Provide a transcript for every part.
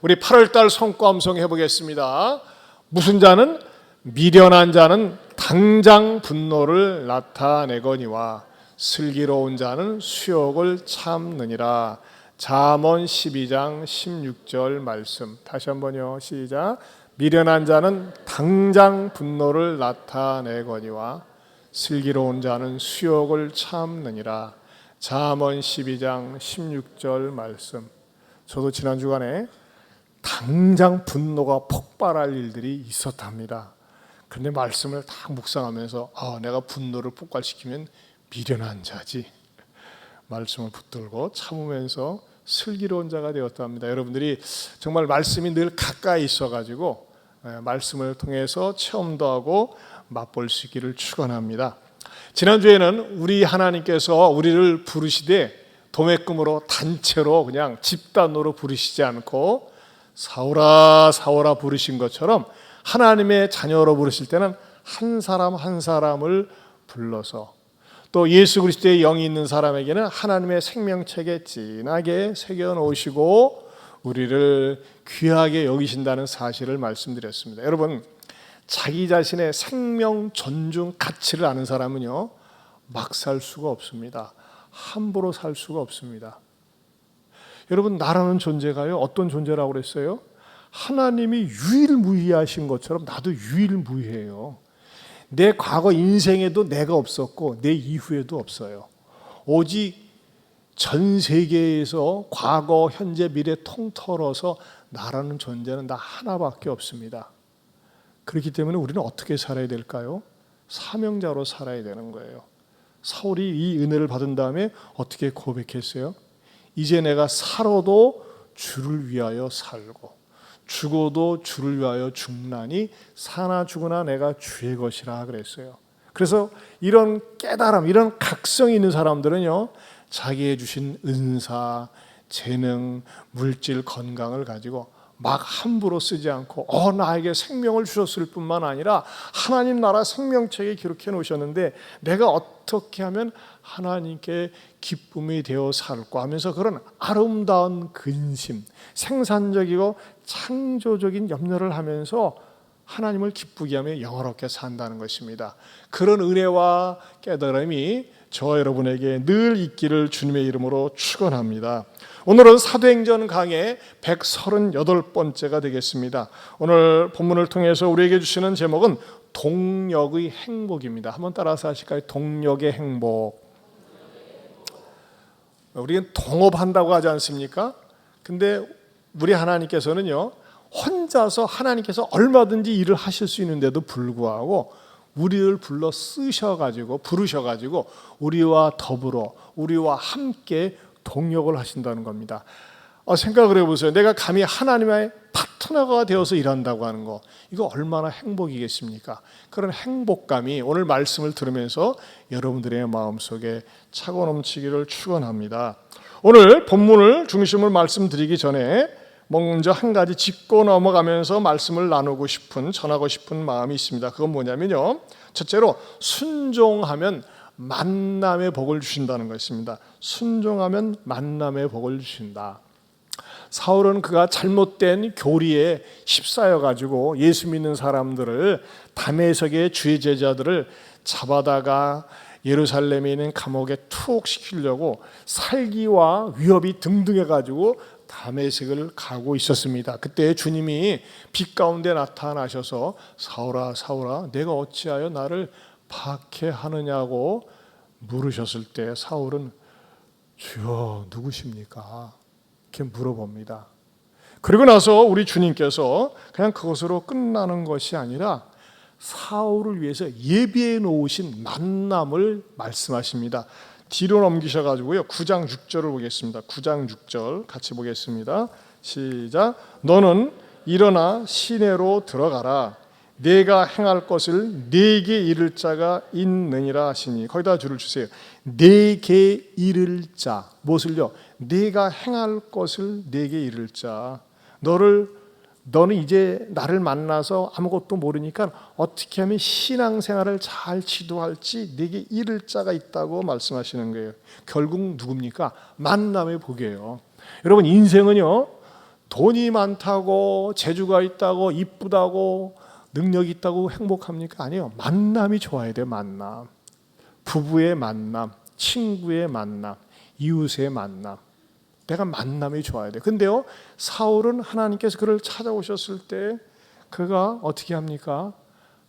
우리 8월달 성과음성 해보겠습니다. 무슨 자는 미련한 자는 당장 분노를 나타내거니와 슬기로운 자는 수욕을 참느니라. 잠언 12장 16절 말씀 다시 한번요. 시작. 미련한 자는 당장 분노를 나타내거니와 슬기로운 자는 수욕을 참느니라. 잠언 12장 16절 말씀. 저도 지난 주간에 당장 분노가 폭발할 일들이 있었답니다. 그런데 말씀을 다 묵상하면서 내가 분노를 폭발시키면 미련한 자지. 말씀을 붙들고 참으면서 슬기로운 자가 되었답니다. 여러분들이 정말 말씀이 늘 가까이 있어가지고 말씀을 통해서 체험도 하고 맛볼 수 있기를 축원합니다. 지난주에는 우리 하나님께서 우리를 부르시되 도매금으로 단체로 그냥 집단으로 부르시지 않고 사울아 사울아 부르신 것처럼 하나님의 자녀로 부르실 때는 한 사람 한 사람을 불러서 또 예수 그리스도의 영이 있는 사람에게는 하나님의 생명책에 진하게 새겨놓으시고 우리를 귀하게 여기신다는 사실을 말씀드렸습니다. 여러분, 자기 자신의 생명 존중 가치를 아는 사람은요 막 살 수가 없습니다. 함부로 살 수가 없습니다. 여러분, 나라는 존재가요 어떤 존재라고 그랬어요? 하나님이 유일무이하신 것처럼 나도 유일무이해요. 내 과거 인생에도 내가 없었고 내 이후에도 없어요. 오직 전 세계에서 과거, 현재, 미래 통틀어서 나라는 존재는 나 하나밖에 없습니다. 그렇기 때문에 우리는 어떻게 살아야 될까요? 사명자로 살아야 되는 거예요. 사울이 이 은혜를 받은 다음에 어떻게 고백했어요? 이제 내가 살아도 주를 위하여 살고 죽어도 주를 위하여 죽나니 사나 죽으나 내가 주의 것이라 그랬어요. 그래서 이런 깨달음, 이런 각성이 있는 사람들은요 자기의 주신 은사, 재능, 물질, 건강을 가지고 막 함부로 쓰지 않고 나에게 생명을 주셨을 뿐만 아니라 하나님 나라 생명책에 기록해 놓으셨는데 내가 어떻게 하면 하나님께 기쁨이 되어 살고 하면서 그런 아름다운 근심, 생산적이고 창조적인 염려를 하면서 하나님을 기쁘게 하며 영화롭게 산다는 것입니다. 그런 은혜와 깨달음이 저와 여러분에게 늘 있기를 주님의 이름으로 축원합니다. 오늘은 사도행전 강의 138번째가 되겠습니다. 오늘 본문을 통해서 우리에게 주시는 제목은 동력의 행복입니다. 한번 따라서 하실까요? 동력의 행복. 우리는 동업한다고 하지 않습니까? 근데 우리 하나님께서는요 혼자서 하나님께서 얼마든지 일을 하실 수 있는데도 불구하고 우리를 불러 쓰셔가지고 부르셔가지고 우리와 더불어 우리와 함께 동역을 하신다는 겁니다. 생각을 해보세요. 내가 감히 하나님의 파트너가 되어서 일한다고 하는 거, 이거 얼마나 행복이겠습니까? 그런 행복감이 오늘 말씀을 들으면서 여러분들의 마음속에 차고 넘치기를 축원합니다. 오늘 본문을 중심을 말씀드리기 전에 먼저 한 가지 짚고 넘어가면서 말씀을 나누고 싶은, 전하고 싶은 마음이 있습니다. 그건 뭐냐면요, 첫째로 순종하면 만남의 복을 주신다는 것입니다. 순종하면 만남의 복을 주신다. 사울은 그가 잘못된 교리에 휩싸여 가지고 예수 믿는 사람들을, 다메섹의 주의 제자들을 잡아다가 예루살렘에 있는 감옥에 투옥시키려고 살기와 위협이 등등해 가지고 다메섹을 가고 있었습니다. 그때 주님이 빛 가운데 나타나셔서 사울아 사울아 내가 어찌하여 나를 박해하느냐고 물으셨을 때 사울은 주여 누구십니까? 이렇게 물어봅니다. 그리고 나서 우리 주님께서 그냥 그것으로 끝나는 것이 아니라 사울을 위해서 예비해 놓으신 만남을 말씀하십니다. 뒤로 넘기셔가지고요 9장 6절을 보겠습니다. 9장 6절 같이 보겠습니다. 시작. 너는 일어나 시내로 들어가라. 내가 행할 것을 네게 이를 자가 있느니라 하시니, 거기다 줄을 주세요. 네게 이를 자, 무엇을요? 네가 행할 것을 네게 이를 자. 너는 이제 나를 만나서 아무것도 모르니까 어떻게 하면 신앙생활을 잘 지도할지 네게 이를 자가 있다고 말씀하시는 거예요. 결국 누굽니까? 만남의 복이에요. 여러분, 인생은요 돈이 많다고, 재주가 있다고, 이쁘다고, 능력이 있다고 행복합니까? 아니요. 만남이 좋아야 돼요. 만남. 부부의 만남, 친구의 만남, 이웃의 만남. 내가 만남이 좋아야 돼. 근데요, 사울은 하나님께서 그를 찾아오셨을 때 그가 어떻게 합니까?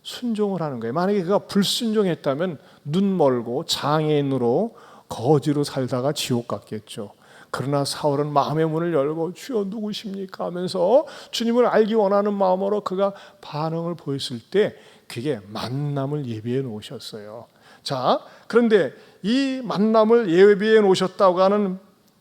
순종을 하는 거예요. 만약에 그가 불순종했다면 눈 멀고 장애인으로 거지로 살다가 지옥 갔겠죠. 그러나 사울은 마음의 문을 열고 주여 누구십니까 하면서 주님을 알기 원하는 마음으로 그가 반응을 보였을 때 그게 만남을 예비해 놓으셨어요. 자, 그런데 이 만남을 예비해 놓으셨다고 하는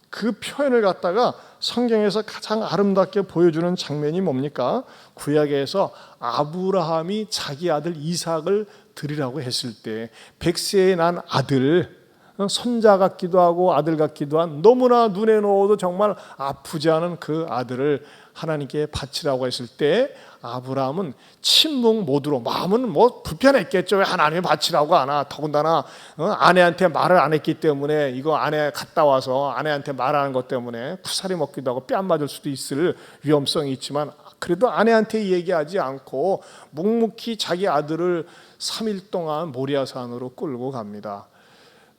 그 표현을 갖다가 성경에서 가장 아름답게 보여주는 장면이 뭡니까? 구약에서 아브라함이 자기 아들 이삭을 드리라고 했을 때 100세에 난 아들, 손자 같기도 하고 아들 같기도 한 너무나 눈에 넣어도 정말 아프지 않은 그 아들을 하나님께 바치라고 했을 때 아브라함은 침묵 모드로, 마음은 뭐 불편했겠죠. 왜 하나님이 바치라고 하나. 더군다나 아내한테 말을 안 했기 때문에, 이거 아내 갔다 와서 아내한테 말하는 것 때문에 쿠사리 먹기도 하고 뺨 맞을 수도 있을 위험성이 있지만 그래도 아내한테 얘기하지 않고 묵묵히 자기 아들을 3일 동안 모리아산으로 끌고 갑니다.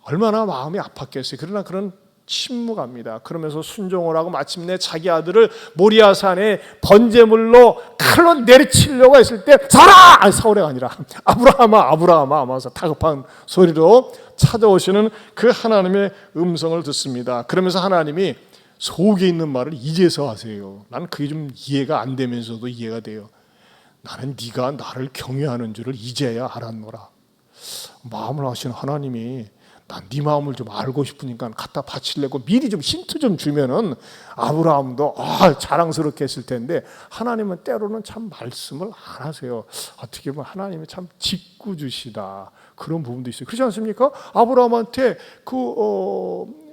얼마나 마음이 아팠겠어요. 그러나 그런 침묵합니다. 그러면서 순종을 하고 마침내 자기 아들을 모리아산에 번제물로 칼로 내리치려고 했을 때 사라! 아니, 사울이가 아니라 아브라함아 아브라함아 하면서 다급한 소리로 찾아오시는 그 하나님의 음성을 듣습니다. 그러면서 하나님이 속에 있는 말을 이제서 하세요. 나는 그게 좀 이해가 안 되면서도 이해가 돼요. 나는 네가 나를 경외하는 줄을 이제야 알았노라. 마음을 하시는 하나님이 난 네 마음을 좀 알고 싶으니까 갖다 바치려고 미리 좀 힌트 좀 주면은 아브라함도 자랑스럽게 했을 텐데 하나님은 때로는 참 말씀을 안 하세요. 어떻게 보면 하나님이 참 짓궂으시다 그런 부분도 있어요. 그렇지 않습니까? 아브라함한테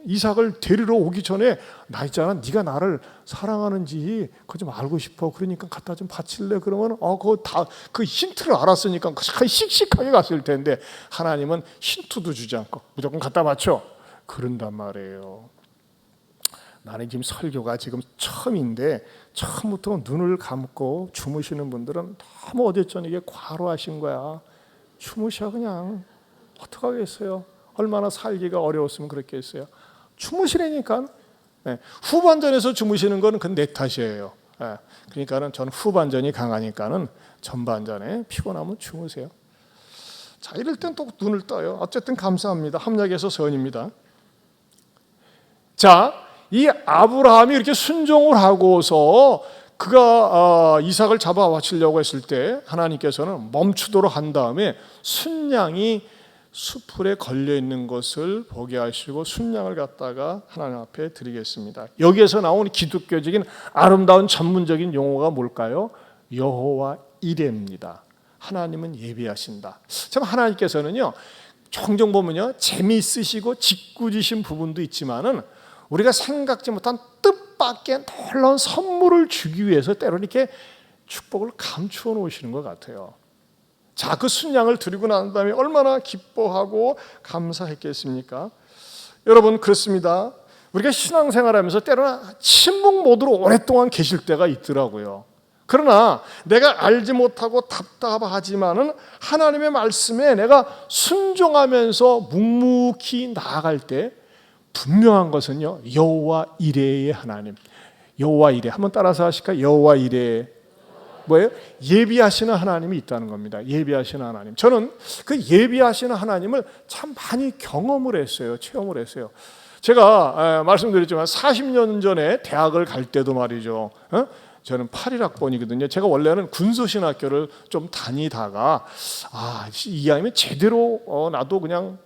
이삭을 데리러 오기 전에 나 있잖아, 네가 나를 사랑하는지 그거 좀 알고 싶어. 그러니까 갖다 좀 바칠래? 그러면 그거 다 그 힌트를 알았으니까 씩씩하게 갔을 텐데 하나님은 힌트도 주지 않고 무조건 갖다 바쳐. 그런단 말이에요. 나는 지금 설교가 지금 처음인데 처음부터 눈을 감고 주무시는 분들은 너무 어제 저녁에 과로하신 거야. 주무셔 그냥. 어떡하겠어요? 얼마나 살기가 어려웠으면 그랬겠어요. 주무시라니까. 후반전에서 주무시는 건 그건 내 탓이에요. 그러니까는 저는 후반전이 강하니까는 전반전에 피곤하면 주무세요. 자, 이럴 땐 또 눈을 떠요. 어쨌든 감사합니다. 합력에서 선입니다. 자, 이 아브라함이 이렇게 순종을 하고서 그가 이삭을 잡아 바치려고 했을 때 하나님께서는 멈추도록 한 다음에 순양이 수풀에 걸려 있는 것을 보게 하시고 순양을 갖다가 하나님 앞에 드리겠습니다. 여기에서 나온 기독교적인 아름다운 전문적인 용어가 뭘까요? 여호와 이레입니다. 하나님은 예비하신다. 참 하나님께서는요, 종종 보면요, 재미있으시고 짓궂으신 부분도 있지만은 우리가 생각지 못한 뜻밖의 놀라운 선물을 주기 위해서 때로는 이렇게 축복을 감추어 놓으시는 것 같아요. 자, 그 순양을 드리고 난 다음에 얼마나 기뻐하고 감사했겠습니까? 여러분, 그렇습니다. 우리가 신앙생활하면서 때로는 침묵 모드로 오랫동안 계실 때가 있더라고요. 그러나 내가 알지 못하고 답답하지만은 하나님의 말씀에 내가 순종하면서 묵묵히 나아갈 때 분명한 것은요, 여호와 이레의 하나님. 여호와 이레. 한번 따라서 하실까요? 여호와 이레. 뭐예요? 예비하시는 하나님이 있다는 겁니다. 예비하시는 하나님. 저는 그 예비하시는 하나님을 참 많이 경험을 했어요. 체험을 했어요. 제가 말씀드렸지만 40년 전에 대학을 갈 때도 말이죠. 저는 81학번이거든요. 제가 원래는 군소신학교를 좀 다니다가 이 아이면 제대로 나도 그냥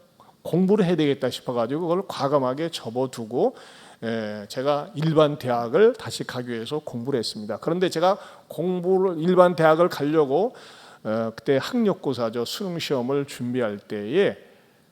공부를 해야 되겠다 싶어가지고 그걸 과감하게 접어두고 제가 일반 대학을 다시 가기 위해서 공부를 했습니다. 그런데 제가 일반 대학을 가려고 그때 학력고사죠. 수능시험을 준비할 때에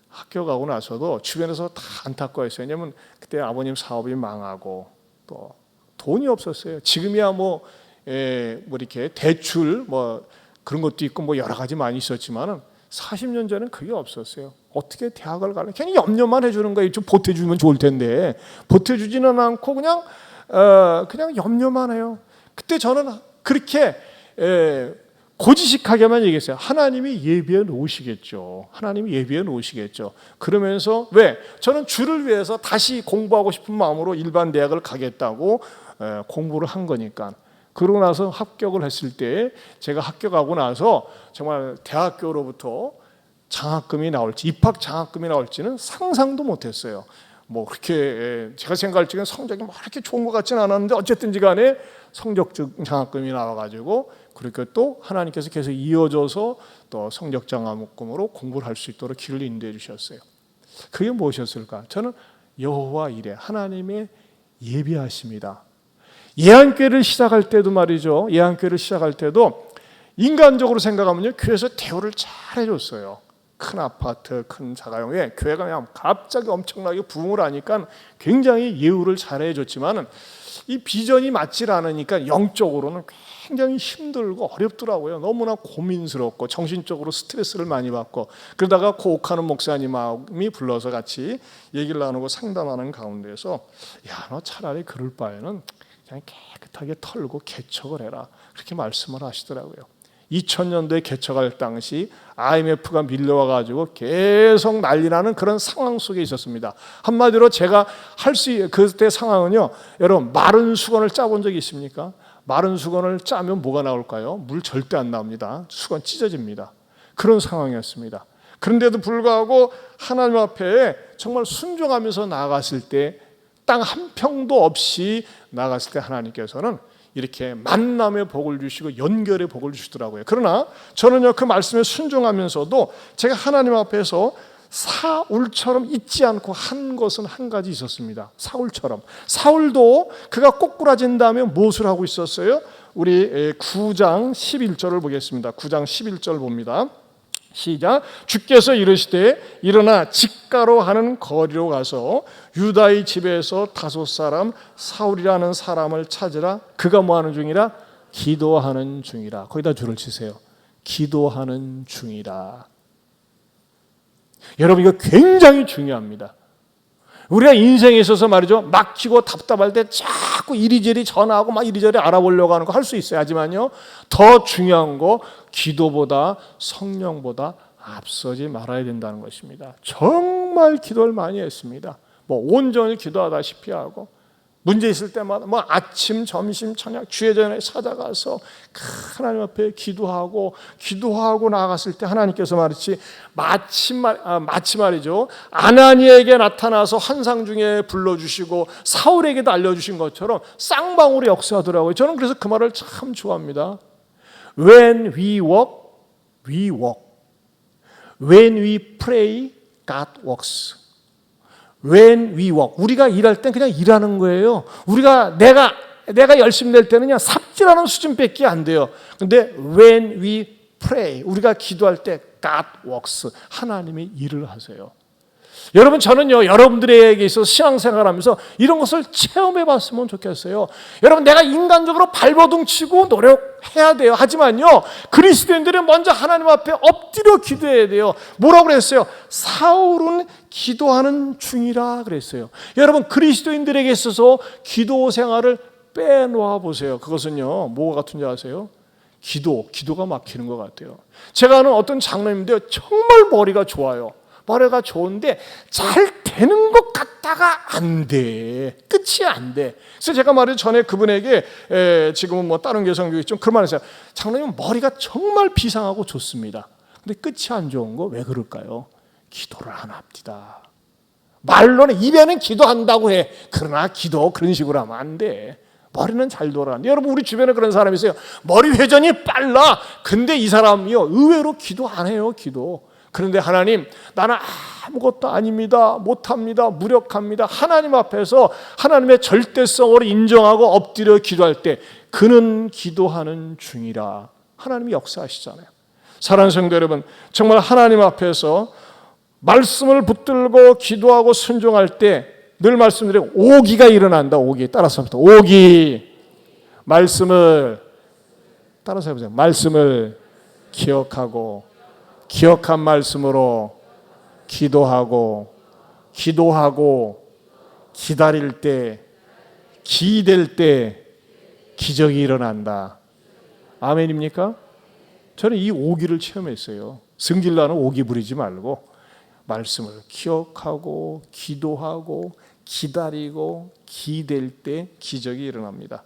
학교 가고 나서도 주변에서 다 안타까워했어요. 왜냐하면 그때 아버님 사업이 망하고 또 돈이 없었어요. 지금이야 뭐 이렇게 대출 뭐 그런 것도 있고 뭐 여러 가지 많이 있었지만은 40년 전에는 그게 없었어요. 어떻게 대학을 가려? 괜히 염려만 해주는 거예요. 좀 보태주면 좋을 텐데 보태주지는 않고 그냥 염려만 해요. 그때 저는 그렇게 고지식하게만 얘기했어요. 하나님이 예비해 놓으시겠죠. 하나님이 예비해 놓으시겠죠. 그러면서 왜? 저는 주를 위해서 다시 공부하고 싶은 마음으로 일반 대학을 가겠다고 공부를 한 거니까. 그러고 나서 합격을 했을 때 제가 합격하고 나서 정말 대학교로부터 장학금이 나올지, 입학 장학금이 나올지는 상상도 못했어요. 뭐 그렇게 제가 생각할 적엔 성적이 뭐 이렇게 좋은 것 같지는 않았는데 어쨌든지 간에 성적 장학금이 나와가지고 그렇게 또 하나님께서 계속 이어져서 또 성적 장학금으로 공부를 할 수 있도록 길을 인도해 주셨어요. 그게 무엇이었을까? 저는 여호와 이레, 하나님의 예비하심이다. 예한교회를 시작할 때도 말이죠. 예한교회를 시작할 때도 인간적으로 생각하면요, 교회에서 대우를 잘 해줬어요. 큰 아파트, 큰 자가용에 교회가 그냥 갑자기 엄청나게 부흥을 하니까 굉장히 예우를 잘 해줬지만 이 비전이 맞질 않으니까 영적으로는 굉장히 힘들고 어렵더라고요. 너무나 고민스럽고 정신적으로 스트레스를 많이 받고, 그러다가 고옥하는 목사님이 불러서 같이 얘기를 나누고 상담하는 가운데서 야, 너 차라리 그럴 바에는 그냥 깨끗하게 털고 개척을 해라, 그렇게 말씀을 하시더라고요. 2000년도에 개척할 당시 IMF가 밀려와가지고 계속 난리나는 그런 상황 속에 있었습니다. 한마디로 제가 그때 상황은요, 여러분 마른 수건을 짜본 적이 있습니까? 마른 수건을 짜면 뭐가 나올까요? 물 절대 안 나옵니다. 수건 찢어집니다. 그런 상황이었습니다. 그런데도 불구하고 하나님 앞에 정말 순종하면서 나아갔을 때, 땅 한 평도 없이 나아갔을 때 하나님께서는 이렇게 만남의 복을 주시고 연결의 복을 주시더라고요. 그러나 저는요, 그 말씀에 순종하면서도 제가 하나님 앞에서 사울처럼 잊지 않고 한 것은 한 가지 있었습니다. 사울처럼. 사울도 그가 꼬꾸라진 다음에 무엇을 하고 있었어요? 우리 9장 11절을 보겠습니다. 9장 11절 봅니다. 시작. 주께서 이르시되 일어나 직가로 하는 거리로 가서 유다의 집에서 5 사울이라는 사람을 찾으라. 그가 뭐하는 중이라? 기도하는 중이라. 거기다 줄을 치세요. 기도하는 중이라. 여러분, 이거 굉장히 중요합니다. 우리가 인생에 있어서 말이죠, 막히고 답답할 때 자꾸 이리저리 전화하고 막 이리저리 알아보려고 하는 거 할 수 있어요. 하지만요, 더 중요한 거 기도보다, 성령보다 앞서지 말아야 된다는 것입니다. 정말 기도를 많이 했습니다. 뭐 온전히 기도하다시피 하고, 문제 있을 때마다 뭐 아침, 점심, 저녁 주의 전에 찾아가서 하나님 앞에 기도하고 나아갔을 때 하나님께서 마치 말이죠, 아나니에게 나타나서 환상 중에 불러주시고 사울에게도 알려주신 것처럼 쌍방울이 역사하더라고요. 저는 그래서 그 말을 참 좋아합니다. When we walk, we walk. When we pray, God walks. When we work, 우리가 일할 땐 그냥 일하는 거예요. 내가 열심히 낼 때는 그냥 삽질하는 수준밖에 안 돼요. 근데 when we pray, 우리가 기도할 때 God works, 하나님이 일을 하세요. 여러분, 저는요, 여러분들에게 있어서 신앙생활하면서 이런 것을 체험해 봤으면 좋겠어요. 여러분, 내가 인간적으로 발버둥 치고 노력해야 돼요. 하지만요, 그리스도인들은 먼저 하나님 앞에 엎드려 기도해야 돼요. 뭐라고 그랬어요? 사울은 기도하는 중이라 그랬어요. 여러분, 그리스도인들에게 있어서 기도 생활을 빼놓아 보세요. 그것은요, 뭐가 같은지 아세요? 기도가 막히는 것 같아요. 제가 아는 어떤 장로님인데요, 정말 머리가 좋아요. 머리가 좋은데 잘 되는 것 같다가 안 돼. 끝이 안 돼. 그래서 제가 말이죠, 전에 그분에게 지금은 뭐 다른 개성교회 좀 그런 말 했어요. 장로님 머리가 정말 비상하고 좋습니다. 근데 끝이 안 좋은 거 왜 그럴까요? 기도를 안 합니다. 말로는 입에는 기도한다고 해. 그러나 기도 그런 식으로 하면 안 돼. 머리는 잘 돌아가는데, 여러분, 우리 주변에 그런 사람이 있어요. 머리 회전이 빨라. 근데 이 사람이요, 의외로 기도 안 해요. 그런데 하나님, 나는 아무것도 아닙니다. 못합니다. 무력합니다. 하나님 앞에서 하나님의 절대성으로 인정하고 엎드려 기도할 때 그는 기도하는 중이라. 하나님이 역사하시잖아요. 사랑하는 성도 여러분, 정말 하나님 앞에서 말씀을 붙들고 기도하고 순종할 때 늘 말씀드리고 오기가 일어난다. 오기. 따라서 합니다. 오기. 말씀을 따라서 해보세요. 말씀을 기억하고, 기억한 말씀으로 기도하고, 기도하고 기다릴 때, 기댈 때 기적이 일어난다. 아멘입니까? 저는 이 오기를 체험했어요. 승질나는 오기 부리지 말고 말씀을 기억하고 기도하고 기다리고 기댈 때 기적이 일어납니다.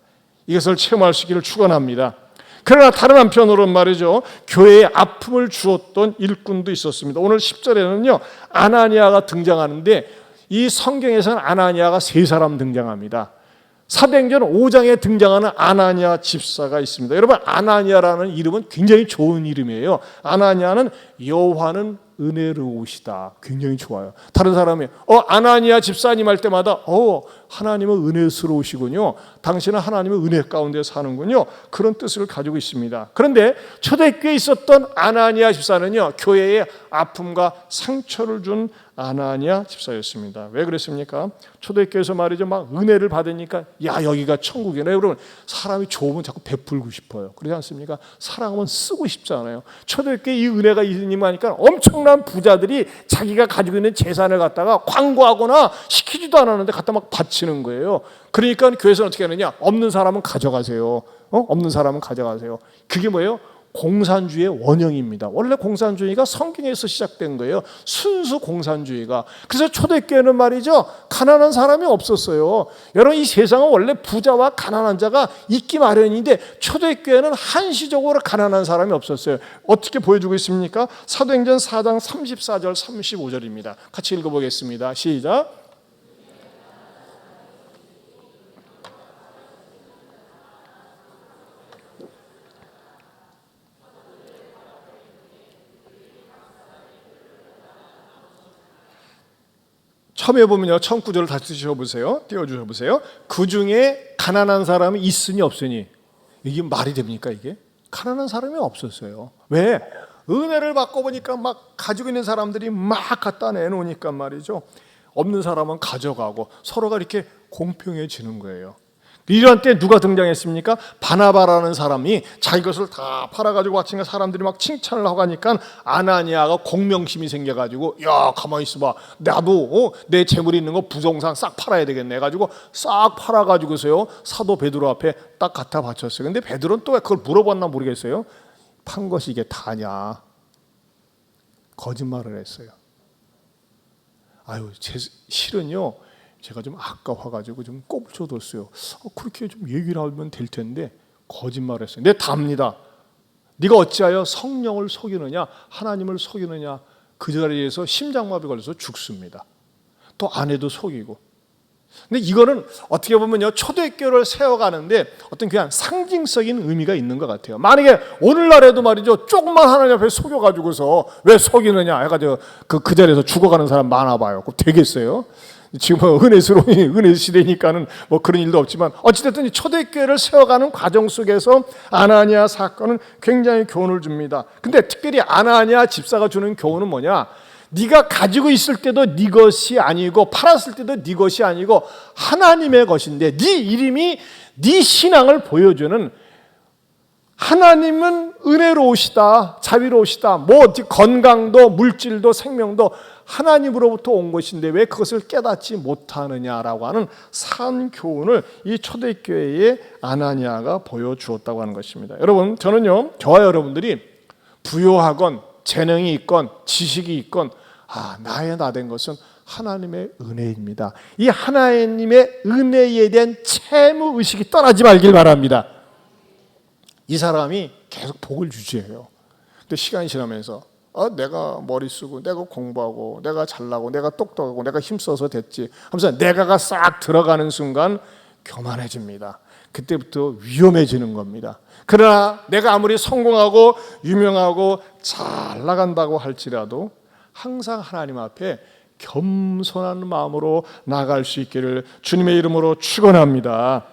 이것을 체험할 수 있기를 축원합니다. 그러나 다른 한편으로는 말이죠, 교회에 아픔을 주었던 일꾼도 있었습니다. 오늘 10절에는요 아나니아가 등장하는데 이 성경에서는 아나니아가 세 사람 등장합니다. 사도행전 5장에 등장하는 아나니아 집사가 있습니다. 여러분, 아나니아라는 이름은 굉장히 좋은 이름이에요. 아나니아는 여호와는 은혜로우시다. 굉장히 좋아요. 다른 사람이 아나니아 집사님 할 때마다 하나님은 은혜스러우시군요. 당신은 하나님의 은혜 가운데 사는군요. 그런 뜻을 가지고 있습니다. 그런데 초대교회에 있었던 아나니아 집사는요, 교회에 아픔과 상처를 준 아나니아 집사였습니다. 왜 그랬습니까? 초대교회에서 말이죠, 막 은혜를 받으니까 여기가 천국이네. 여러분, 사람이 좋으면 자꾸 베풀고 싶어요. 그렇지 않습니까? 사랑하면 쓰고 싶잖아요. 초대교회에 이 은혜가 있으니까 엄청난 부자들이 자기가 가지고 있는 재산을 갖다가 광고하거나 시키지도 않았는데 갖다 막 바치는 거예요. 그러니까 교회에서는 어떻게 하느냐? 없는 사람은 가져가세요. 없는 사람은 가져가세요. 그게 뭐예요? 공산주의의 원형입니다. 원래 공산주의가 성경에서 시작된 거예요. 순수 공산주의가. 그래서 초대교회는 말이죠, 가난한 사람이 없었어요. 여러분, 이 세상은 원래 부자와 가난한 자가 있기 마련인데 초대교회는 한시적으로 가난한 사람이 없었어요. 어떻게 보여주고 있습니까? 사도행전 4장 34절 35절입니다. 같이 읽어보겠습니다. 시작. 처음에 보면요, 처음 구절을 다시 띄워주셔보세요. 그 중에 가난한 사람이 있으니 없으니, 이게 말이 됩니까? 이게 가난한 사람이 없었어요. 왜? 은혜를 받고 보니까 막 가지고 있는 사람들이 막 갖다 내놓으니까 말이죠, 없는 사람은 가져가고 서로가 이렇게 공평해지는 거예요. 이런 때 누가 등장했습니까? 바나바라는 사람이 자기 것을 다 팔아가지고 왔으니까 사람들이 막 칭찬을 하고 하니까 아나니아가 공명심이 생겨가지고, 가만히 있어봐, 나도 내 재물이 있는 거 부동산 싹 팔아야 되겠네 해가지고 싹 팔아가지고서요 사도 베드로 앞에 딱 갖다 바쳤어요. 근데 베드로는 또 왜 그걸 물어봤나 모르겠어요. 판 것이 이게 다냐? 거짓말을 했어요. 실은요, 제가 좀 아까워가지고 좀 꼽쳐뒀어요. 그렇게 좀 얘기를 하면 될 텐데 거짓말을 했어요. 네, 답니다. 네가 어찌하여 성령을 속이느냐, 하나님을 속이느냐. 그 자리에서 심장마비 걸려서 죽습니다. 또 아내도 속이고. 근데 이거는 어떻게 보면요, 초대교회를 세워가는데 어떤 그냥 상징적인 의미가 있는 것 같아요. 만약에 오늘날에도 말이죠, 조금만 하나님 앞에 속여가지고서 왜 속이느냐 해가지고 그 자리에서 죽어가는 사람 많아봐요. 그럼 되겠어요? 지금 은혜 시대니까는 뭐 그런 일도 없지만, 어찌됐든 초대교회를 세워가는 과정 속에서 아나니아 사건은 굉장히 교훈을 줍니다. 근데 특별히 아나니아 집사가 주는 교훈은 뭐냐? 네가 가지고 있을 때도 네 것이 아니고 팔았을 때도 네 것이 아니고 하나님의 것인데, 네 이름이 네 신앙을 보여주는, 하나님은 은혜로우시다, 자비로우시다, 뭐 건강도 물질도 생명도 하나님으로부터 온 것인데 왜 그것을 깨닫지 못하느냐라고 하는 산 교훈을 이 초대교회의 아나니아가 보여주었다고 하는 것입니다. 여러분, 저는요, 저와 여러분들이 부유하건 재능이 있건 지식이 있건 나의 나 된 것은 하나님의 은혜입니다. 이 하나님의 은혜에 대한 채무의식이 떠나지 말길 바랍니다. 이 사람이 계속 복을 유지해요. 근데 시간이 지나면서 내가 머리 쓰고 내가 공부하고 내가 잘나고 내가 똑똑하고 내가 힘써서 됐지 하면서 내가가 싹 들어가는 순간 교만해집니다. 그때부터 위험해지는 겁니다. 그러나 내가 아무리 성공하고 유명하고 잘 나간다고 할지라도 항상 하나님 앞에 겸손한 마음으로 나아갈 수 있기를 주님의 이름으로 축원합니다.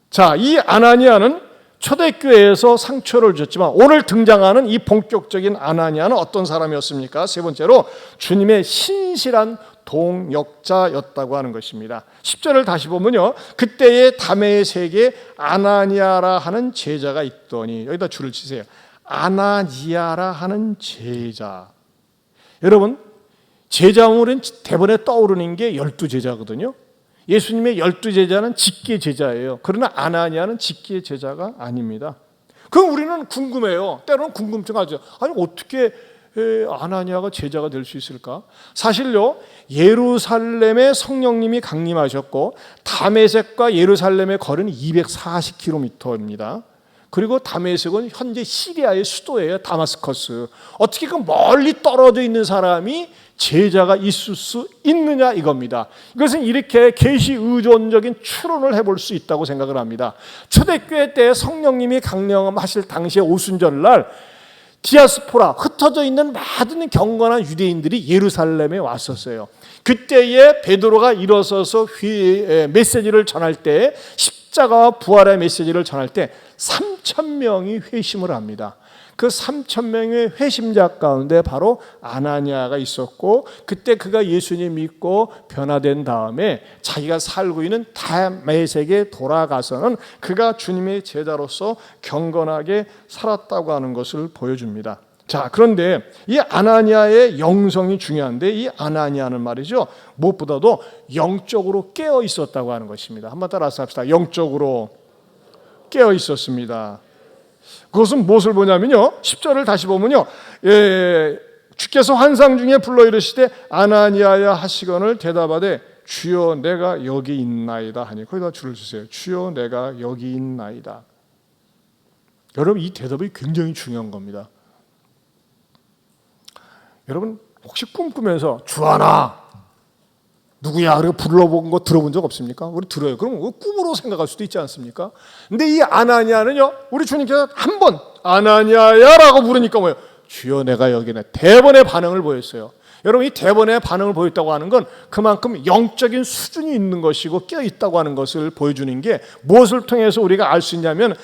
자, 이 아나니아는 초대교회에서 상처를 줬지만 오늘 등장하는 이 본격적인 아나니아는 어떤 사람이었습니까? 세 번째로 주님의 신실한 동역자였다고 하는 것입니다. 10절을 다시 보면요, 그때의 담에의 세계에 아나니아라 하는 제자가 있더니, 여기다 줄을 치세요. 아나니아라 하는 제자. 여러분, 제자물은 대번에 떠오르는 게 12제자거든요. 예수님의 12제자는 직계 제자예요. 그러나 아나니아는 직계 제자가 아닙니다. 그럼 우리는 궁금해요. 때로는 궁금증하죠. 아니 어떻게 아나니아가 제자가 될 수 있을까? 사실요, 예루살렘에 성령님이 강림하셨고 다메섹과 예루살렘의 거리는 240km입니다. 그리고 다메섹은 현재 시리아의 수도예요. 다마스커스. 어떻게 그 멀리 떨어져 있는 사람이 제자가 있을 수 있느냐 이겁니다. 이것은 이렇게 계시 의존적인 추론을 해볼 수 있다고 생각을 합니다. 초대교회 때 성령님이 강림하실 당시에 오순절날 디아스포라, 흩어져 있는 많은 경건한 유대인들이 예루살렘에 왔었어요. 그때에 베드로가 일어서서 메시지를 전할 때, 십자가와 부활의 메시지를 전할 때 3,000명이 회심을 합니다. 그 3,000명의 회심자 가운데 바로 아나니아가 있었고, 그때 그가 예수님 믿고 변화된 다음에 자기가 살고 있는 다메섹에 돌아가서는 그가 주님의 제자로서 경건하게 살았다고 하는 것을 보여줍니다. 자, 그런데 이 아나니아의 영성이 중요한데, 이 아나니아는 말이죠, 무엇보다도 영적으로 깨어 있었다고 하는 것입니다. 한번 따라서 합시다. 영적으로 깨어 있었습니다. 그것은 무엇을 보냐면요, 10절을 다시 보면요, 주께서 환상 중에 불러 이르시되 아나니아야 하시거늘 대답하되 주여 내가 여기 있나이다 하니, 거기다 줄을 주세요. 주여 내가 여기 있나이다. 여러분, 이 대답이 굉장히 중요한 겁니다. 여러분 혹시 꿈꾸면서 주하나 누구야? 그리고 불러본 거 들어본 적 없습니까? 우리 들어요. 그럼 꿈으로 생각할 수도 있지 않습니까? 근데 이 아나니아는요, 우리 주님께서 한 번 아나니아야라고 부르니까 뭐예요? 주여 내가 여기네. 대번의 반응을 보였어요. 여러분, 이 대번의 반응을 보였다고 하는 건 그만큼 영적인 수준이 있는 것이고 깨어 있다고 하는 것을 보여주는 게, 무엇을 통해서 우리가 알 수 있냐면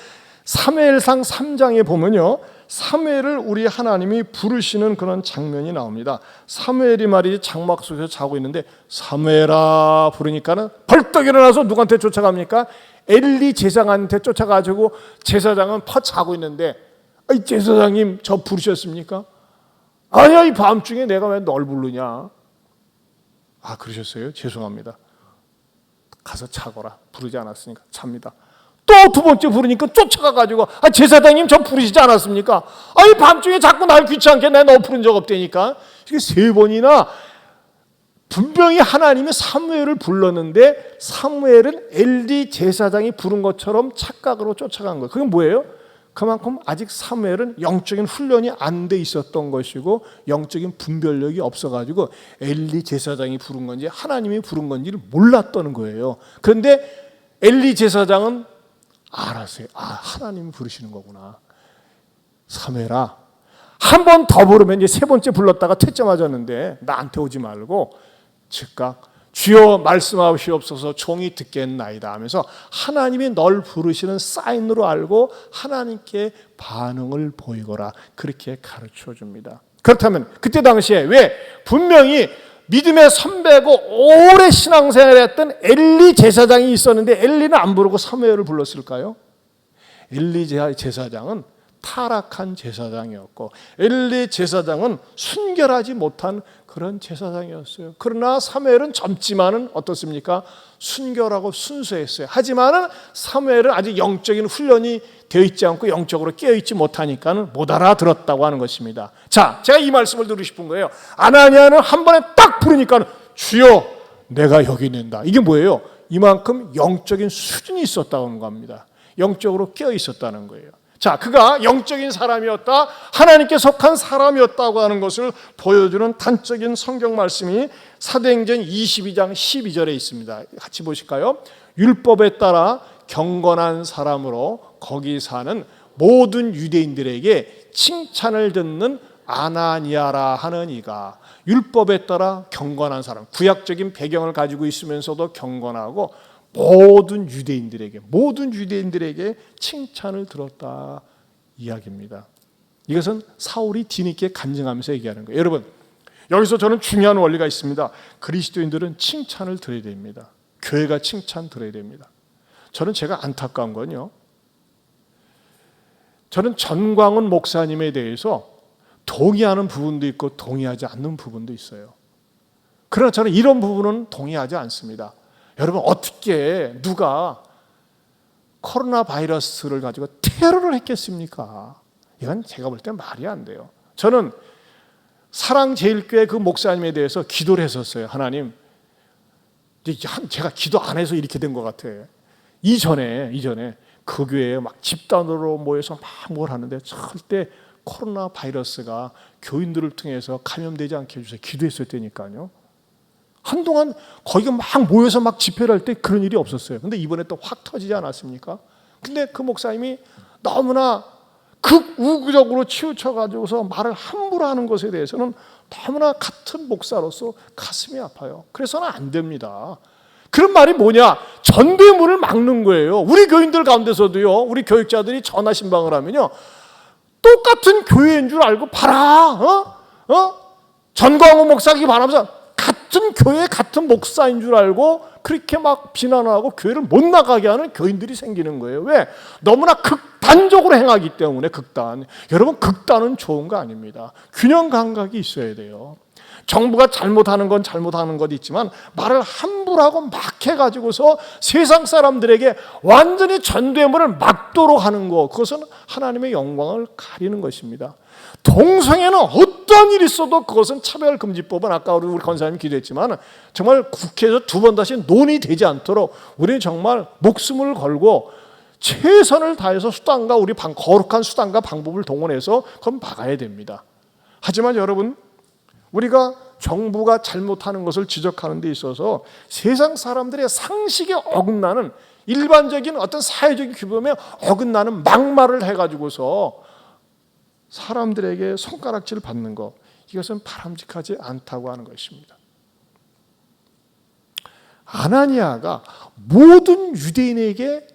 사무엘상 3장에 보면요, 사무엘을 우리 하나님이 부르시는 그런 장면이 나옵니다. 사무엘이 말이지 장막 속에서 자고 있는데 사무엘아 부르니까는 벌떡 일어나서 누구한테 쫓아갑니까? 엘리 제사장한테 쫓아가지고, 제사장은 퍼 자고 있는데 이 제사장님 저 부르셨습니까? 아니야, 이 밤중에 내가 왜 널 부르냐? 아, 그러셨어요? 죄송합니다. 가서 자거라. 부르지 않았으니까 잡니다. 또 두 번째 부르니까 쫓아가가지고, 아, 제사장님 저 부르시지 않았습니까? 아니 밤중에 자꾸 날 귀찮게 내 너 부른 적 없다니까. 이게 세 번이나 분명히 하나님이 사무엘을 불렀는데 사무엘은 엘리 제사장이 부른 것처럼 착각으로 쫓아간 거예요. 그게 뭐예요? 그만큼 아직 사무엘은 영적인 훈련이 안 돼 있었던 것이고 영적인 분별력이 없어가지고 엘리 제사장이 부른 건지 하나님이 부른 건지를 몰랐다는 거예요. 그런데 엘리 제사장은 알았어요. 아, 하나님이 부르시는 거구나. 사무엘아, 한 번 더 부르면, 이제 세 번째 불렀다가 퇴짜 맞았는데 나한테 오지 말고 즉각 주여 말씀하시옵소서 종이 듣겠나이다 하면서 하나님이 널 부르시는 사인으로 알고 하나님께 반응을 보이거라, 그렇게 가르쳐 줍니다. 그렇다면 그때 당시에 왜 분명히 믿음의 선배고 오래 신앙생활을 했던 엘리 제사장이 있었는데 엘리는 안 부르고 사무엘을 불렀을까요? 엘리 제사장은 타락한 제사장이었고 엘리 제사장은 순결하지 못한 그런 제사장이었어요. 그러나 사무엘은 젊지만은 어떻습니까? 순결하고 순수했어요. 하지만은 사무엘은 아직 영적인 훈련이 되어 있지 않고 영적으로 깨어 있지 못하니까는 못 알아들었다고 하는 것입니다. 자, 제가 이 말씀을 드리고 싶은 거예요. 아나니아는 한 번에 딱 부르니까 주여 내가 여기 있는다. 이게 뭐예요? 이만큼 영적인 수준이 있었다는 겁니다. 영적으로 깨어 있었다는 거예요. 자, 그가 영적인 사람이었다, 하나님께 속한 사람이었다고 하는 것을 보여주는 단적인 성경 말씀이 사도행전 22장 12절에 있습니다. 같이 보실까요? 율법에 따라 경건한 사람으로 거기 사는 모든 유대인들에게 칭찬을 듣는 아나니아라 하는 이가, 율법에 따라 경건한 사람, 구약적인 배경을 가지고 있으면서도 경건하고 모든 유대인들에게 칭찬을 들었다 이야기입니다. 이것은 사울이 뒤늦게 간증하면서 얘기하는 거예요. 여러분, 여기서 저는 중요한 원리가 있습니다. 그리스도인들은 칭찬을 들어야 됩니다. 교회가 칭찬 들어야 됩니다. 저는 제가 안타까운 건요, 저는 전광훈 목사님에 대해서 동의하는 부분도 있고 동의하지 않는 부분도 있어요. 그러나 저는 이런 부분은 동의하지 않습니다. 여러분 어떻게 누가 코로나 바이러스를 가지고 테러를 했겠습니까? 이건 제가 볼 때 말이 안 돼요. 저는 사랑제일교회 그 목사님에 대해서 기도를 했었어요. 하나님, 제가 기도 안 해서 이렇게 된 것 같아요. 이전에 그 교회에 막 집단으로 모여서 막 뭘 하는데 절대 코로나 바이러스가 교인들을 통해서 감염되지 않게 해주세요. 기도했을 때니까요. 한동안 거기가 막 모여서 막 집회를 할 때 그런 일이 없었어요. 근데 이번에 또 확 터지지 않았습니까? 근데 그 목사님이 너무나 극우적으로 치우쳐가지고서 말을 함부로 하는 것에 대해서는 너무나 같은 목사로서 가슴이 아파요. 그래서는 안 됩니다. 그런 말이 뭐냐? 전대문을 막는 거예요. 우리 교인들 가운데서도요, 우리 교육자들이 전화 신방을 하면요, 똑같은 교회인 줄 알고 봐라. 전광호 목사기 바라면서 같은 교회 같은 목사인 줄 알고 그렇게 막 비난하고 교회를 못 나가게 하는 교인들이 생기는 거예요. 왜? 너무나 극단적으로 행하기 때문에. 극단. 여러분, 극단은 좋은 거 아닙니다. 균형 감각이 있어야 돼요. 정부가 잘못하는 건 잘못하는 것 있지만 말을 함부로 하고 막 해가지고서 세상 사람들에게 완전히 전대문을 막도록 하는 것, 그것은 하나님의 영광을 가리는 것입니다. 동성애는 어떤 일이 있어도 그것은 차별금지법은 아까 우리 권사님이 기도했지만 정말 국회에서 두 번 다시 논의되지 않도록 우리는 정말 목숨을 걸고 최선을 다해서 수단과 우리 거룩한 수단과 방법을 동원해서 그건 막아야 됩니다. 하지만 여러분, 우리가 정부가 잘못하는 것을 지적하는 데 있어서 세상 사람들의 상식에 어긋나는 일반적인 어떤 사회적인 규범에 어긋나는 막말을 해가지고서 사람들에게 손가락질 받는 것, 이것은 바람직하지 않다고 하는 것입니다. 아나니아가 모든 유대인에게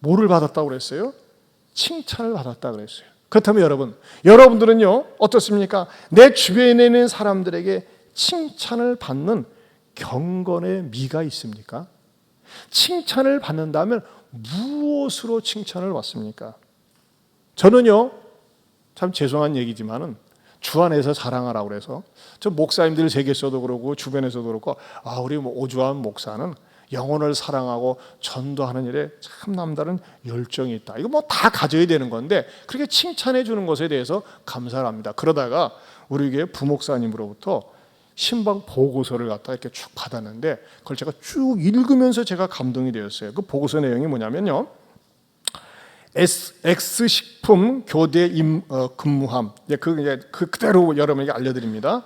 뭐를 받았다고 그랬어요? 칭찬을 받았다고 그랬어요. 그렇다면 여러분들은요 어떻습니까? 내 주변에 있는 사람들에게 칭찬을 받는 경건의 미가 있습니까? 칭찬을 받는다면 무엇으로 칭찬을 받습니까? 저는요, 참 죄송한 얘기지만은 주 안에서 자랑하라고 그래서 저 목사님들 세계에서도 그러고 주변에서도 그렇고, 우리 오주환 목사는 영혼을 사랑하고 전도하는 일에 참 남다른 열정이 있다. 이거 다 가져야 되는 건데 그렇게 칭찬해 주는 것에 대해서 감사를 합니다. 그러다가 우리 교회 부목사님으로부터 신방 보고서를 갖다 이렇게 쭉 받았는데 그걸 제가 쭉 읽으면서 제가 감동이 되었어요. 그 보고서 내용이 뭐냐면요, X식품 교대 근무함. 그대로 여러분에게 알려드립니다.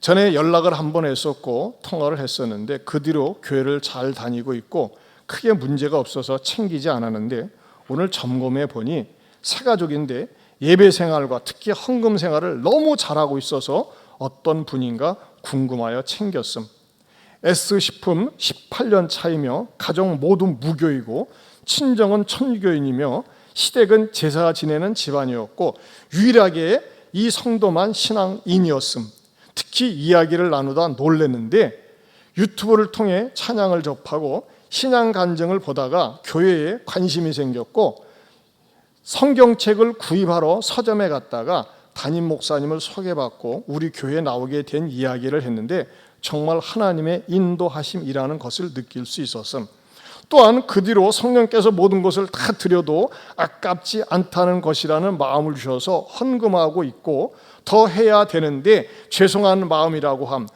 전에 연락을 한번 했었고 통화를 했었는데 그 뒤로 교회를 잘 다니고 있고 크게 문제가 없어서 챙기지 않았는데 오늘 점검해 보니 새 가족인데 예배 생활과 특히 헌금 생활을 너무 잘하고 있어서 어떤 분인가 궁금하여 챙겼음. S식품 18년 차이며 가족 모두 무교이고 친정은 천주교인이며 시댁은 제사 지내는 집안이었고 유일하게 이 성도만 신앙인이었음. 특히 이야기를 나누다 놀랐는데 유튜브를 통해 찬양을 접하고 신앙 간증을 보다가 교회에 관심이 생겼고 성경책을 구입하러 서점에 갔다가 담임 목사님을 소개받고 우리 교회에 나오게 된 이야기를 했는데 정말 하나님의 인도하심이라는 것을 느낄 수 있었음. 또한 그 뒤로 성령께서 모든 것을 다 드려도 아깝지 않다는 것이라는 마음을 주셔서 헌금하고 있고 더 해야 되는데 죄송한 마음이라고 함.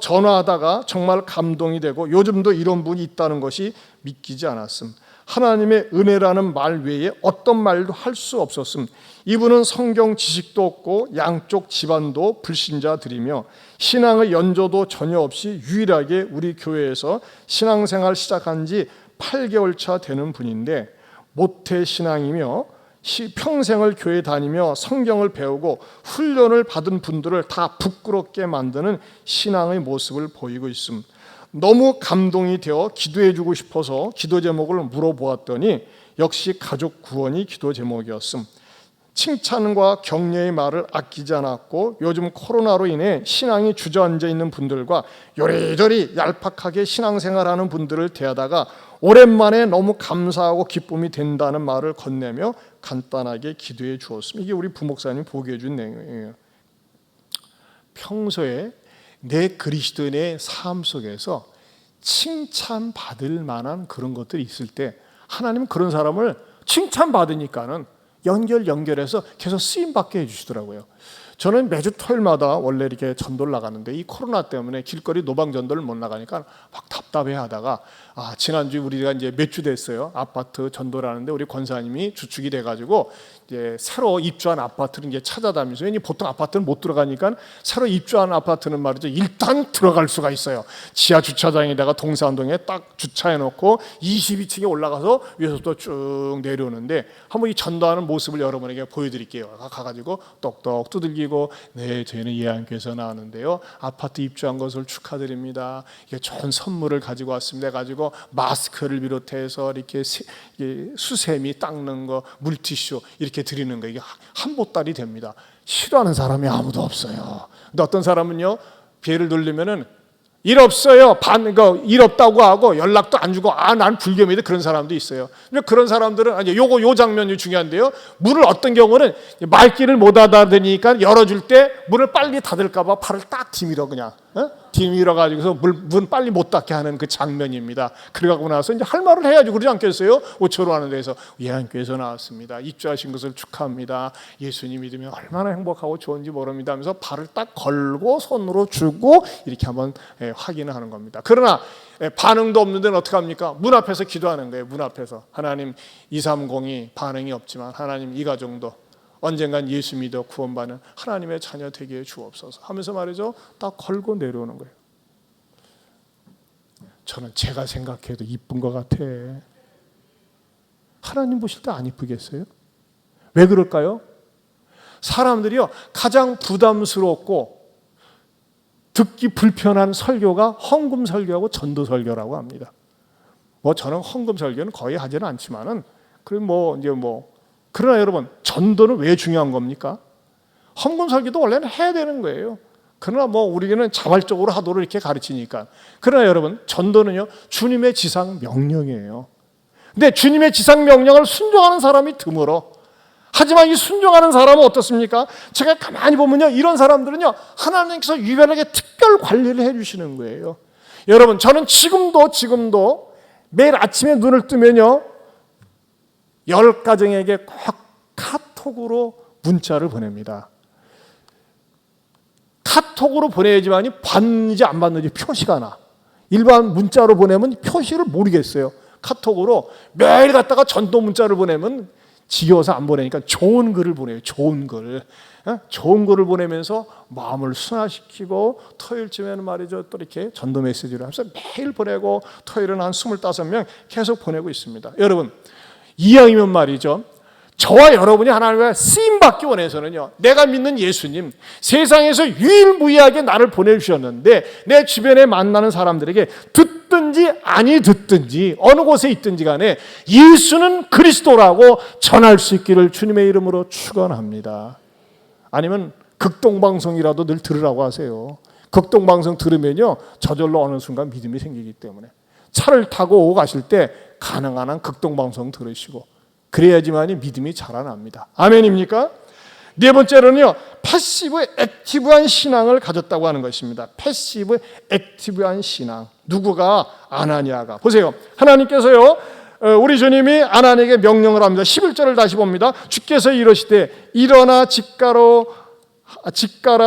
전화하다가 정말 감동이 되고 요즘도 이런 분이 있다는 것이 믿기지 않았음. 하나님의 은혜라는 말 외에 어떤 말도 할 수 없었음. 이분은 성경 지식도 없고 양쪽 집안도 불신자들이며 신앙의 연조도 전혀 없이 유일하게 우리 교회에서 신앙생활 시작한 지 8개월 차 되는 분인데 모태신앙이며 평생을 교회 다니며 성경을 배우고 훈련을 받은 분들을 다 부끄럽게 만드는 신앙의 모습을 보이고 있음. 너무 감동이 되어 기도해주고 싶어서 기도 제목을 물어보았더니 역시 가족 구원이 기도 제목이었음. 칭찬과 격려의 말을 아끼지 않았고 요즘 코로나로 인해 신앙이 주저앉아 있는 분들과 요리조리 얄팍하게 신앙생활하는 분들을 대하다가 오랜만에 너무 감사하고 기쁨이 된다는 말을 건네며 간단하게 기도해 주었습니다. 이게 우리 부목사님 보고해 준 내용이에요. 평소에 내 그리스도인의 삶 속에서 칭찬받을 만한 그런 것들이 있을 때 하나님은 그런 사람을 칭찬받으니까는 연결해서 계속 쓰임받게 해주시더라고요. 저는 매주 토요일마다 원래 이렇게 전도를 나가는데 이 코로나 때문에 길거리 노방 전도를 못 나가니까 막 답답해하다가 지난주에 우리가 이제 몇 주 됐어요. 아파트 전도를 하는데 우리 권사님이 주축이 돼가지고 이제 새로 입주한 아파트를 이제 찾아다니면서 왜냐면 보통 아파트는 못 들어가니까 새로 입주한 아파트는 말이죠. 일단 들어갈 수가 있어요. 지하 주차장에다가 동산동에 딱 주차해놓고 22층에 올라가서 위에서부터 쭉 내려오는데 한번 이 전도하는 모습을 여러분에게 보여드릴게요. 가가지고 똑똑 두들기고 네, 저희는 예안교회에서 나왔는데요. 아파트 입주한 것을 축하드립니다. 이게 좋은 선물을 가지고 왔습니다. 가지고 마스크를 비롯해서 이렇게 수세미 닦는 거, 물티슈 이렇게 드리는 거 이게 한 보따리 됩니다. 싫어하는 사람이 아무도 없어요. 근데 어떤 사람은요, 배를 돌리면은 일 없어요. 일 없다고 하고 연락도 안 주고 난 불교입니다. 그런 사람도 있어요. 근데 그런 사람들은 요 장면이 중요한데요. 문을 어떤 경우는 말귀를 못 알아들으니까 열어줄 때 문을 빨리 닫을까봐 팔을 딱 디밀어 그냥 디밀어 가지고서 문 빨리 못 닫게 하는 그 장면입니다. 그러고 나서 이제 할 말을 해야지 그러지 않겠어요? 오초로 하는 데서 예안교회에서 나왔습니다. 입주하신 것을 축하합니다. 예수님 믿으면 얼마나 행복하고 좋은지 모릅니다 하면서 발을 딱 걸고 손으로 주고 이렇게 한번 확인을 하는 겁니다. 그러나 반응도 없는 데는 어떻게 합니까? 문 앞에서 기도하는 거예요. 문 앞에서 하나님 230이 반응이 없지만 하나님 이 가정도 언젠간 예수 믿어 구원받는 하나님의 자녀 되게 해 주옵소서 하면서 말이죠. 딱 걸고 내려오는 거예요. 저는 제가 생각해도 이쁜 것 같아. 하나님 보실 때 안 이쁘겠어요? 왜 그럴까요? 사람들이요 가장 부담스럽고 듣기 불편한 설교가 헌금 설교하고 전도 설교라고 합니다. 저는 헌금 설교는 거의 하지는 않지만은 그러나 여러분 전도는 왜 중요한 겁니까? 헌금 설교도 원래는 해야 되는 거예요. 그러나 우리는 자발적으로 하도록 이렇게 가르치니까. 그러나 여러분 전도는요 주님의 지상 명령이에요. 근데 주님의 지상 명령을 순종하는 사람이 드물어. 하지만 이 순종하는 사람은 어떻습니까? 제가 가만히 보면요 이런 사람들은요 하나님께서 유별나게 특별 관리를 해주시는 거예요. 여러분 저는 지금도 매일 아침에 눈을 뜨면요 10가정에게 꼭 카톡으로 문자를 보냅니다. 카톡으로 보내야지만이 받는지 안 받는지 표시가 나. 일반 문자로 보내면 표시를 모르겠어요. 카톡으로 매일 갖다가 전도 문자를 보내면 지겨워서 안 보내니까 좋은 글을 보내요. 좋은 글. 좋은 글을 보내면서 마음을 순화시키고 토요일쯤에는 말이죠. 또 이렇게 전도 메시지를 하면서 매일 보내고 토요일은 한 25명 계속 보내고 있습니다. 여러분 이왕이면 말이죠. 저와 여러분이 하나님의 쓰임받기 원해서는요. 내가 믿는 예수님 세상에서 유일무이하게 나를 보내주셨는데 내 주변에 만나는 사람들에게 듣든지 아니 듣든지 어느 곳에 있든지 간에 예수는 그리스도라고 전할 수 있기를 주님의 이름으로 축원합니다. 아니면 극동방송이라도 늘 들으라고 하세요. 극동방송 들으면요 저절로 어느 순간 믿음이 생기기 때문에 차를 타고 오고 가실 때 가능한 한 극동방송 들으시고 그래야지만이 믿음이 자라납니다. 아멘입니까? 네 번째로는요 패시브 액티브한 신앙을 가졌다고 하는 것입니다. 패시브 액티브한 신앙. 누구가? 아나니아가. 보세요. 하나님께서요 우리 주님이 아나니에게 명령을 합니다. 11절을 다시 봅니다. 주께서 이러시되 일어나 직가라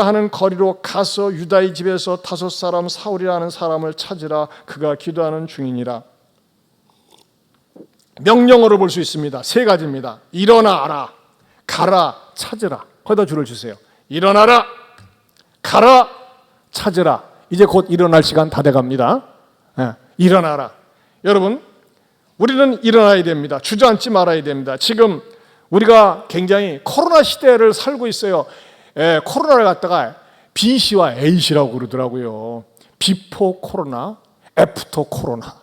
하는 거리로 가서 유다의 집에서 5 사람 사울이라는 사람을 찾으라. 그가 기도하는 중이니라. 명령어를 볼 수 있습니다. 3가지입니다. 일어나라, 가라, 찾으라. 거기다 줄을 주세요. 일어나라, 가라, 찾으라. 이제 곧 일어날 시간 다 돼갑니다. 일어나라. 여러분 우리는 일어나야 됩니다. 주저앉지 말아야 됩니다. 지금 우리가 굉장히 코로나 시대를 살고 있어요. 코로나를 갖다가 BC와 AC라고 그러더라고요. 비포 코로나, 애프터 코로나.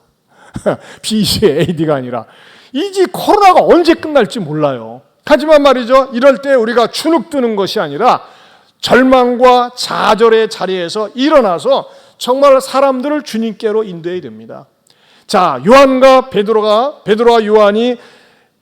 BC의 AD가 아니라 이제 코로나가 언제 끝날지 몰라요. 하지만 말이죠 이럴 때 우리가 주눅드는 것이 아니라 절망과 좌절의 자리에서 일어나서 정말 사람들을 주님께로 인도해야 됩니다. 자, 베드로와 요한이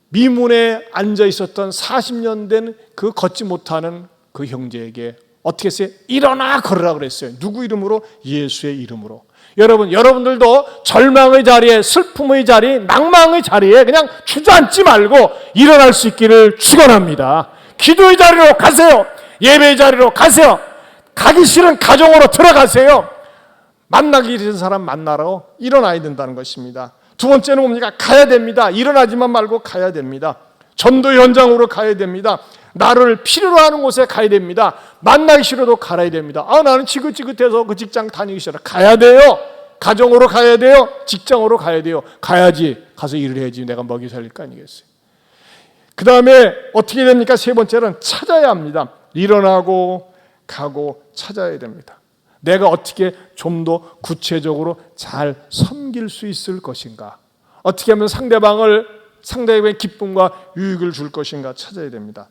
미문에 앉아 있었던 40년 된 그 걷지 못하는 그 형제에게 어떻게 했어요? 일어나 걸으라 그랬어요. 누구 이름으로? 예수의 이름으로. 여러분들도 절망의 자리에, 슬픔의 자리, 낭망의 자리에 그냥 주저앉지 말고 일어날 수 있기를 축원합니다. 기도의 자리로 가세요. 예배의 자리로 가세요. 가기 싫은 가정으로 들어가세요. 만나기 싫은 사람 만나러 일어나야 된다는 것입니다. 두 번째는 뭡니까? 가야 됩니다. 일어나지만 말고 가야 됩니다. 전도 현장으로 가야 됩니다. 나를 필요로 하는 곳에 가야 됩니다. 만나기 싫어도 가야 됩니다. 나는 지긋지긋해서 그 직장 다니기 싫어. 가야 돼요. 가정으로 가야 돼요. 직장으로 가야 돼요. 가야지. 가서 일을 해야지. 내가 먹이 살릴 거 아니겠어요. 그 다음에 어떻게 됩니까? 세 번째는 찾아야 합니다. 일어나고 가고 찾아야 됩니다. 내가 어떻게 좀 더 구체적으로 잘 섬길 수 있을 것인가? 어떻게 하면 상대방의 기쁨과 유익을 줄 것인가 찾아야 됩니다.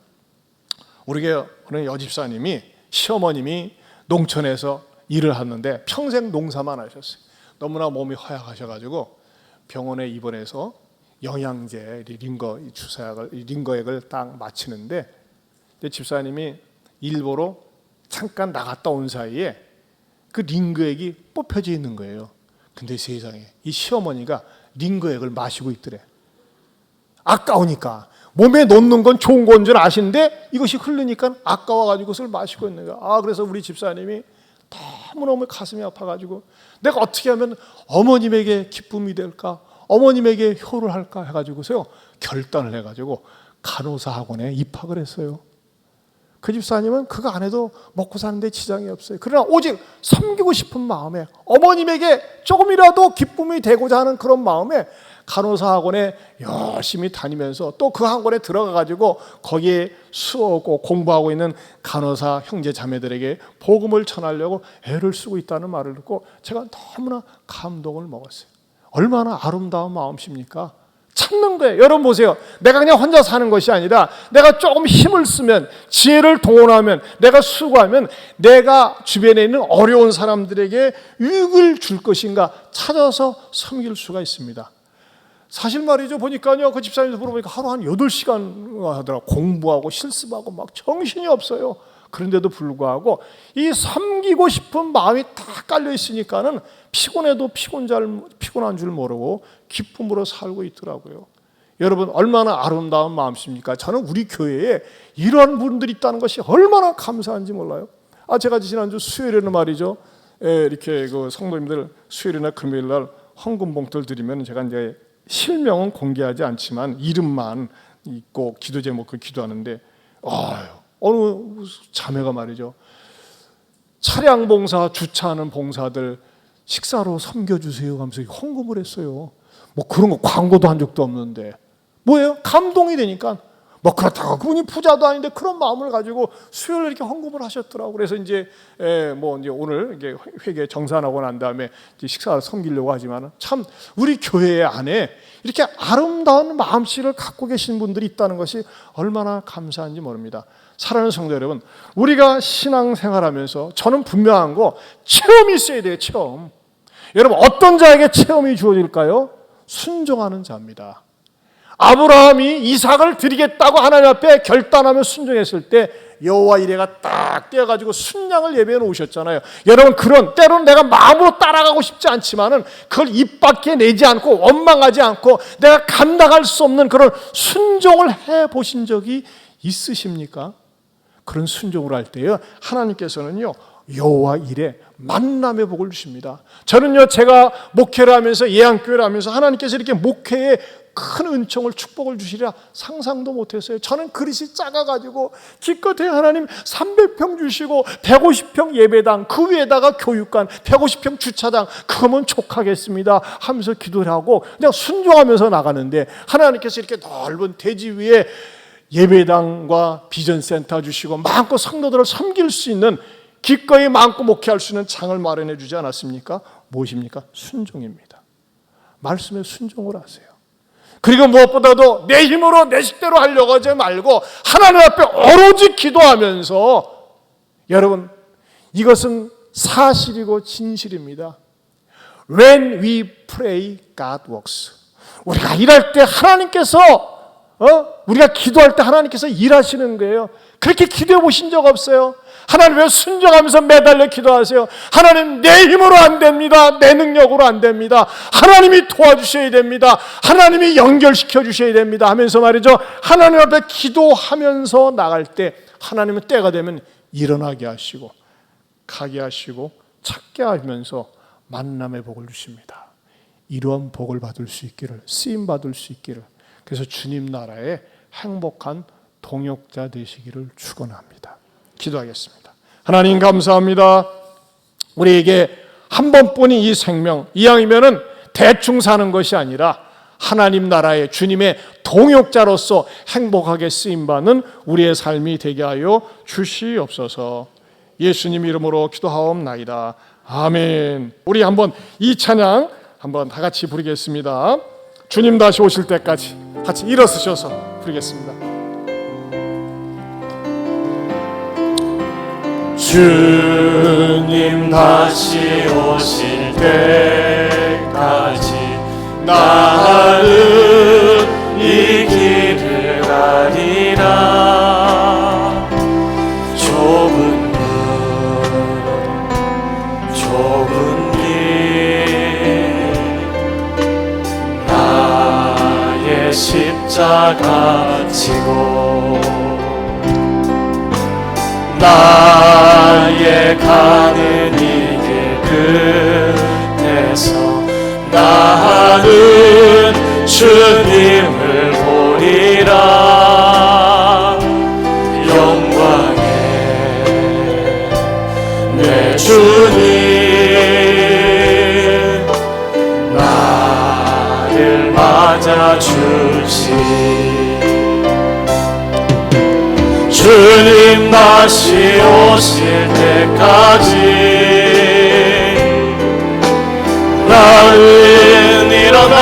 우리가 어느 여집사님이, 시어머님이 농촌에서 일을 하는데 평생 농사만 하셨어요. 너무나 몸이 허약하셔가지고 병원에 입원해서 영양제, 링거액을 딱 마치는데, 집사님이 일부러 잠깐 나갔다 온 사이에 그 링거액이 뽑혀져 있는 거예요. 근데 세상에 이 시어머니가 링거액을 마시고 있더래. 아까우니까. 몸에 놓는 건 좋은 건 줄 아시는데 이것이 흐르니까 아까워가지고 그것을 마시고 있는 거야. 그래서 우리 집사님이 너무너무 가슴이 아파가지고 내가 어떻게 하면 어머님에게 기쁨이 될까, 어머님에게 효를 할까 해가지고서요 결단을 해가지고 간호사 학원에 입학을 했어요. 그 집사님은 그거 안 해도 먹고 사는데 지장이 없어요. 그러나 오직 섬기고 싶은 마음에, 어머님에게 조금이라도 기쁨이 되고자 하는 그런 마음에 간호사 학원에 열심히 다니면서 또 그 학원에 들어가가지고 거기에 수업하고 공부하고 있는 간호사 형제 자매들에게 복음을 전하려고 애를 쓰고 있다는 말을 듣고 제가 너무나 감동을 먹었어요. 얼마나 아름다운 마음입니까? 찾는 거예요. 여러분 보세요. 내가 그냥 혼자 사는 것이 아니라 내가 조금 힘을 쓰면, 지혜를 동원하면, 내가 수고하면 내가 주변에 있는 어려운 사람들에게 유익을 줄 것인가 찾아서 섬길 수가 있습니다. 사실 말이죠. 보니까요, 그 집사님도 물어보니까 하루 한 8시간 하더라고요. 공부하고 실습하고 막 정신이 없어요. 그런데도 불구하고 이 섬기고 싶은 마음이 다 깔려 있으니까는 피곤해도 피곤한 줄 모르고 기쁨으로 살고 있더라고요. 여러분 얼마나 아름다운 마음입니까? 저는 우리 교회에 이런 분들이 있다는 것이 얼마나 감사한지 몰라요. 제가 지난주 수요일에는 말이죠, 이렇게 그 성도님들 수요일이나 금요일 날 헌금 봉투를 드리면 제가 이제 실명은 공개하지 않지만 이름만 있고 기도 제목을 기도하는데, 어느 자매가 말이죠, 차량 봉사, 주차하는 봉사들 식사로 섬겨주세요 하면서 헌금을 했어요. 뭐 그런 거 광고도 한 적도 없는데 뭐예요? 감동이 되니까. 뭐 그렇다고 그분이 부자도 아닌데 그런 마음을 가지고 수요일에 이렇게 헌금을 하셨더라고. 그래서 이제 이제 오늘 이게 회계 정산하고 난 다음에 이제 식사를 섬기려고 하지만 참 우리 교회 안에 이렇게 아름다운 마음씨를 갖고 계신 분들이 있다는 것이 얼마나 감사한지 모릅니다. 사랑하는 성도 여러분, 우리가 신앙생활하면서 저는 분명한 거 체험이 있어야 돼요. 체험. 여러분 어떤 자에게 체험이 주어질까요? 순종하는 자입니다. 아브라함이 이삭을 드리겠다고 하나님 앞에 결단하며 순종했을 때 여호와 이레가 딱 떼어가지고 순양을 예배해 놓으셨잖아요. 여러분 때로는 내가 마음으로 따라가고 싶지 않지만은 그걸 입 밖에 내지 않고 원망하지 않고 내가 감당할 수 없는 그런 순종을 해보신 적이 있으십니까? 그런 순종을 할 때요 하나님께서는요 여호와 이레 만남의 복을 주십니다. 저는요 제가 목회를 하면서 예안교회를 하면서 하나님께서 이렇게 목회에 큰 은총을 축복을 주시리라 상상도 못했어요. 저는 그릇이 작아가지고 기껏해 하나님 300평 주시고 150평 예배당 그 위에다가 교육관 150평 주차장 그거면 족하겠습니다 하면서 기도를 하고 그냥 순종하면서 나가는데 하나님께서 이렇게 넓은 대지 위에 예배당과 비전센터 주시고 마음껏 성도들을 섬길 수 있는 기꺼이 마음껏 목회할 수 있는 장을 마련해 주지 않았습니까? 무엇입니까? 순종입니다. 말씀에 순종을 하세요. 그리고 무엇보다도 내 힘으로 내 식대로 하려고 하지 말고 하나님 앞에 오로지 기도하면서 여러분 이것은 사실이고 진실입니다. When we pray, God works. 우리가 일할 때 하나님께서 우리가 기도할 때 하나님께서 일하시는 거예요. 그렇게 기도해 보신 적 없어요? 하나님 왜 순종하면서 매달려 기도하세요? 하나님 내 힘으로 안 됩니다. 내 능력으로 안 됩니다. 하나님이 도와주셔야 됩니다. 하나님이 연결시켜 주셔야 됩니다 하면서 말이죠, 하나님 앞에 기도하면서 나갈 때 하나님은 때가 되면 일어나게 하시고 가게 하시고 찾게 하면서 만남의 복을 주십니다. 이러한 복을 받을 수 있기를, 쓰임 받을 수 있기를, 그래서 주님 나라의 행복한 동역자 되시기를 축원합니다. 기도하겠습니다. 하나님 감사합니다. 우리에게 한 번뿐인 이 생명, 이왕이면은 대충 사는 것이 아니라 하나님 나라의 주님의 동역자로서 행복하게 쓰임받는 우리의 삶이 되게 하여 주시옵소서. 예수님 이름으로 기도하옵나이다. 아멘. 우리 한번 이 찬양 한번 다 같이 부르겠습니다. 주님 다시 오실 때까지 같이 일어서셔서 부르겠습니다. 주님 다시 오실 때까지 나는 이 길을 가리라. 좁은 길 나의 십자가 지고 나의 가는 이 길 끝에서 나는 주님을 보리라. 영광의 내 주님 나를 맞아주시. 주님 다시 오실 때까지 나는 일어나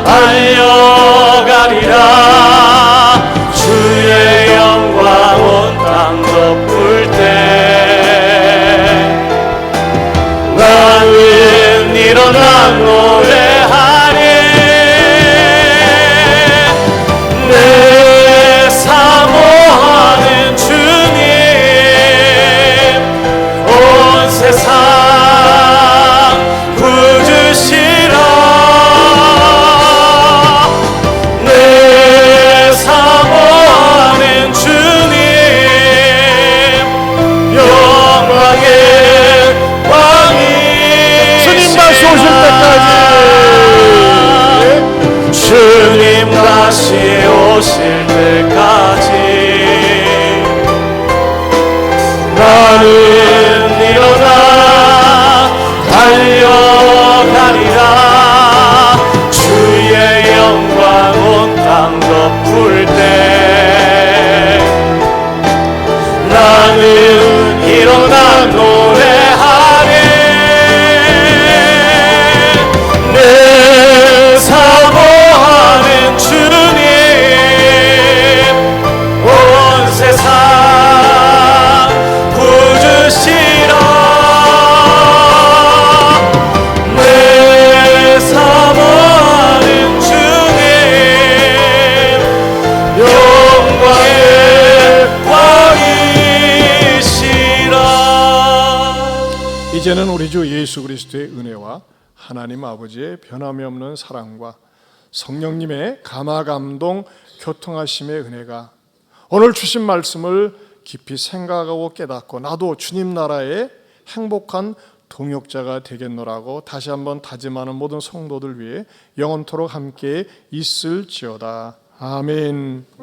달려가리라. 주의 영광 온 땅 덮을 때 나는 일어나 노래하리. 내 사모하는 주님 온 세상 구주시라. 내 사모하는 주님 영광의 왕이시라. 주님 다시 오실 때까지 주님 다시 오실 때까지 나는 일어나 달려가리라. 주의 영광 온 땅 덮을 때 나는 일어나 노래하리. 내 사모하는 주님 온 세상 구주시라. 내 사모하는 주님 영광의 왕이시라. 이제는 우리 주 예수 그리스도의 은혜와 하나님 아버지의 변함이 없는 사랑과 성령님의 감화감동 교통하심의 은혜가 오늘 주신 말씀을 깊이 생각하고 깨닫고 나도 주님 나라의 행복한 동역자가 되겠노라고 다시 한번 다짐하는 모든 성도들 위해 영원토록 함께 있을지어다. 아멘.